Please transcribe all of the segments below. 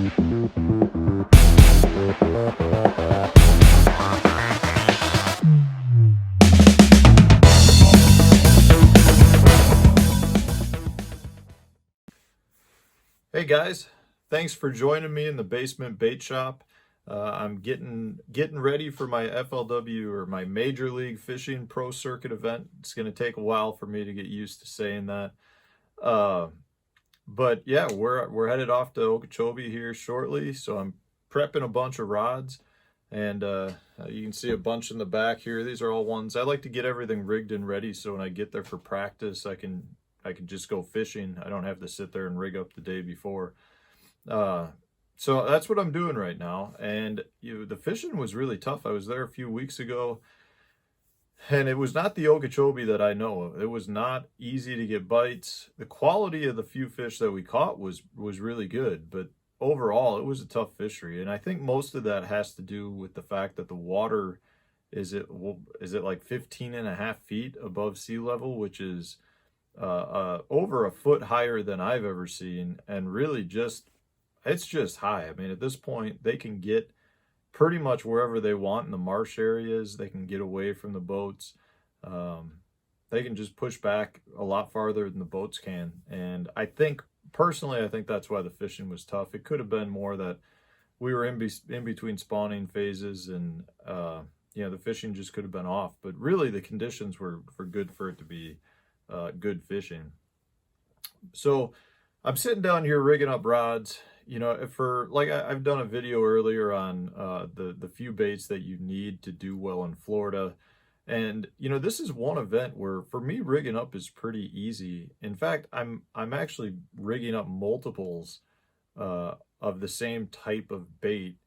Hey guys, thanks for joining me in the basement bait shop. I'm getting ready for my FLW, or my Major League Fishing Pro Circuit event. It's going to take a while for me to get used to saying that. But yeah, we're headed off to Okeechobee here shortly, so I'm prepping a bunch of rods, and you can see a bunch in the back here. These are all ones I like to get everything rigged and ready, so when I get there for practice, I can just go fishing. I don't have to sit there and rig up the day before. So that's what I'm doing right now. And the fishing was really tough. I was there a few weeks ago, and it was not the Okeechobee that I know of. It was not easy to get bites. The quality of the few fish that we caught was really good, but overall it was a tough fishery. And I think most of that has to do with the fact that the water is it like 15.5 feet above sea level, which is over a foot higher than I've ever seen, and really it's just high. I mean, at this point, they can get pretty much wherever they want in the marsh areas. They can get away from the boats. They can just push back a lot farther than the boats can. And personally, I think that's why the fishing was tough. It could have been more that we were in between spawning phases, and the fishing just could have been off. But really, the conditions were good for it to be good fishing. So I'm sitting down here rigging up rods. I've done a video earlier on the few baits that you need to do well in Florida. And this is one event where for me rigging up is pretty easy. In fact, I'm actually rigging up multiples of the same type of bait,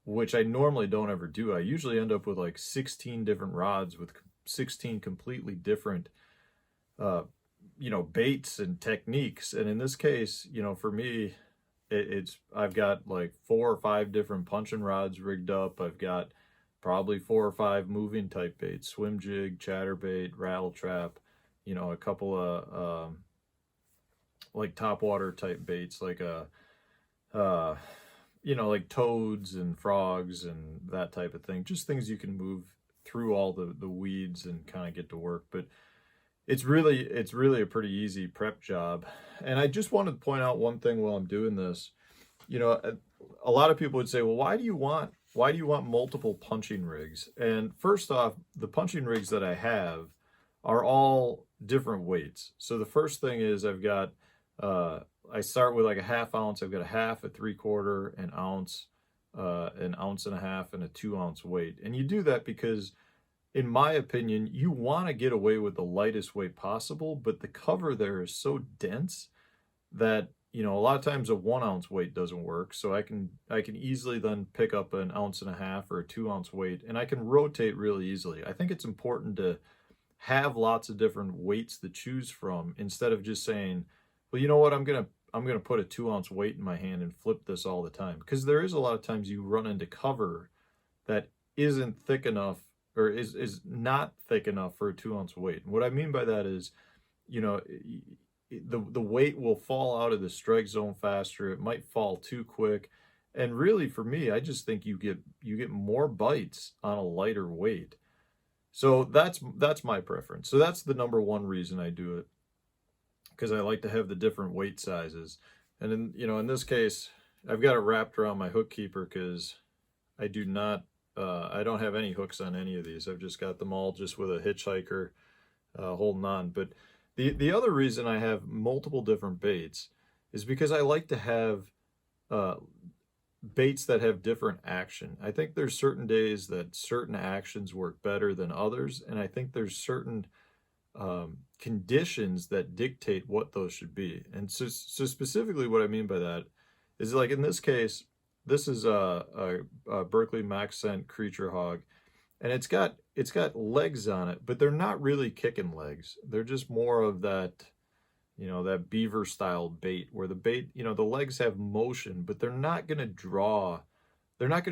which I normally don't ever do. I usually end up with like 16 different rods with 16 completely different baits and techniques. And in this case, for me, I've got like 4 or 5 different punching rods rigged up. I've got probably 4 or 5 moving type baits: swim jig, chatterbait, rattle trap, a couple of like topwater type baits, like like toads and frogs and that type of thing. Just things you can move through all the weeds and kind of get to work. But it's really a pretty easy prep job. And I just wanted to point out one thing while I'm doing this. A lot of people would say, well, why do you want multiple punching rigs? And first off, the punching rigs that I have are all different weights. So the first thing is I've got, I start with like a 1/2 ounce. I've got a 1/2, a 3/4, an ounce, an 1.5 ounces, and a 2-ounce weight. And you do that because, in my opinion, you want to get away with the lightest weight possible, but the cover there is so dense that, a lot of times a 1-ounce weight doesn't work. So I can easily then pick up an 1.5 ounces or a 2-ounce weight, and I can rotate really easily. I think it's important to have lots of different weights to choose from, instead of just saying, well, you know what, I'm gonna put a 2-ounce weight in my hand and flip this all the time. Because there is a lot of times you run into cover that isn't thick enough, or is not thick enough for a 2-ounce weight. And what I mean by that is, the weight will fall out of the strike zone faster. It might fall too quick. And really, for me, I just think you get more bites on a lighter weight. So that's my preference. So that's the number one reason I do it, because I like to have the different weight sizes. And in this case, I've got it wrapped around my hook keeper, because I don't have any hooks on any of these. I've just got them all just with a hitchhiker holding on. But the other reason I have multiple different baits is because I like to have baits that have different action. I think there's certain days that certain actions work better than others, and I think there's certain conditions that dictate what those should be. And so specifically what I mean by that is, like in this case, this is a Berkeley Max Scent Creature Hog, and it's got legs on it, but they're not really kicking legs. They're just more of that, that beaver style bait, where the bait, the legs have motion, but they're not going to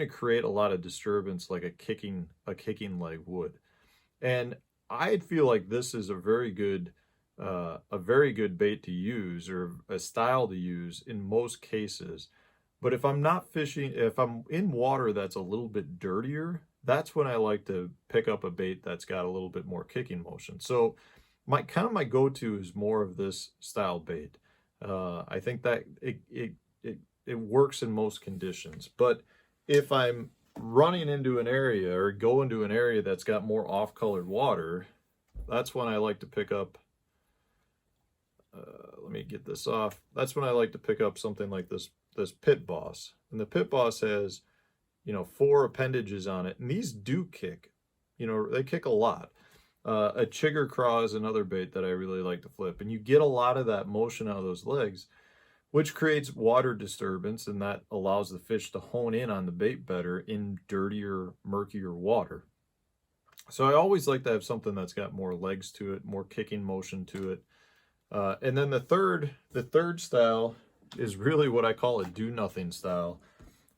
create a lot of disturbance like a kicking leg would. And I feel like this is a very good bait to use, or a style to use in most cases. But if I'm not fishing, if I'm in water that's a little bit dirtier, that's when I like to pick up a bait that's got a little bit more kicking motion. So my go-to is more of this style bait. I think that it works in most conditions. But if I'm running into an area or go into an area that's got more off-colored water, that's when I like to pick up, let me get this off. That's when I like to pick up something like this Pit Boss. And the Pit Boss has, 4 appendages on it. And these do kick. They kick a lot. A chigger craw is another bait that I really like to flip. And you get a lot of that motion out of those legs, which creates water disturbance, and that allows the fish to hone in on the bait better in dirtier, murkier water. So I always like to have something that's got more legs to it, more kicking motion to it. And then the third style is really what I call a do-nothing style.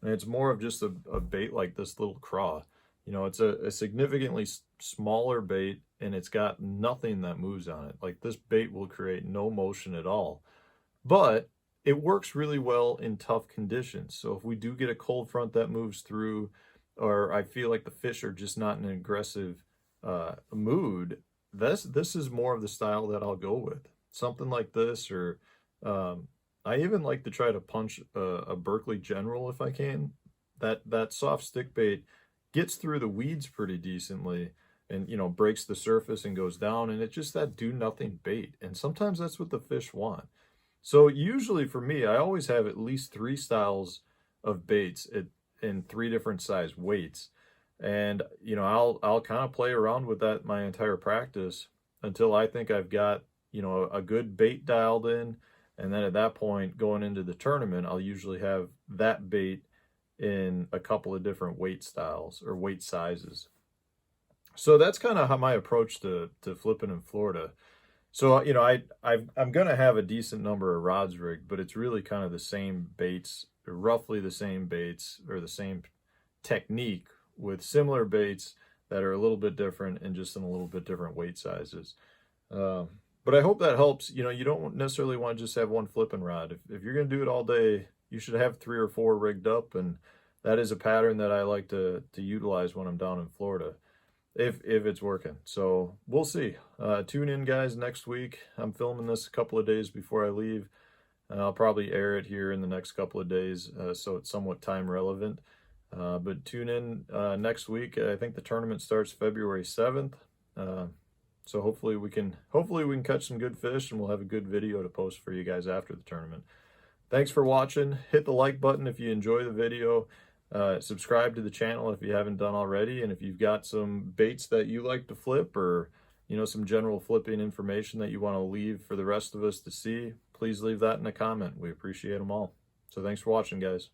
And it's more of just a bait like this little craw. It's a significantly smaller bait, and it's got nothing that moves on it. Like, this bait will create no motion at all. But it works really well in tough conditions. So if we do get a cold front that moves through, or I feel like the fish are just not in an aggressive mood, this is more of the style that I'll go with. Something like this, or I even like to try to punch a Berkeley General if I can. That soft stick bait gets through the weeds pretty decently, and breaks the surface and goes down, and it's just that do-nothing bait. And sometimes that's what the fish want. So usually for me, I always have at least 3 styles of baits in 3 different size weights. And, I'll kind of play around with that my entire practice until I think I've got, a good bait dialed in. And then at that point, going into the tournament, I'll usually have that bait in a couple of different weight styles or weight sizes. So that's kind of how my approach to flipping in Florida. So, I'm going to have a decent number of rods rigged, but it's really kind of the same baits, roughly the same baits, or the same technique with similar baits that are a little bit different and just in a little bit different weight sizes. But I hope that helps. You don't necessarily want to just have one flipping rod. If you're going to do it all day, you should have 3 or 4 rigged up, and that is a pattern that I like to utilize when I'm down in Florida, if it's working. So we'll see. Tune in, guys, next week. I'm filming this a couple of days before I leave, and I'll probably air it here in the next couple of days, so it's somewhat time relevant. But tune in next week. I think the tournament starts February 7th. So hopefully we can catch some good fish, and we'll have a good video to post for you guys after the tournament. Thanks for watching. Hit the like button if you enjoy the video. Subscribe to the channel if you haven't done already. And if you've got some baits that you like to flip, or some general flipping information that you want to leave for the rest of us to see, please leave that in a comment. We appreciate them all. So thanks for watching, guys.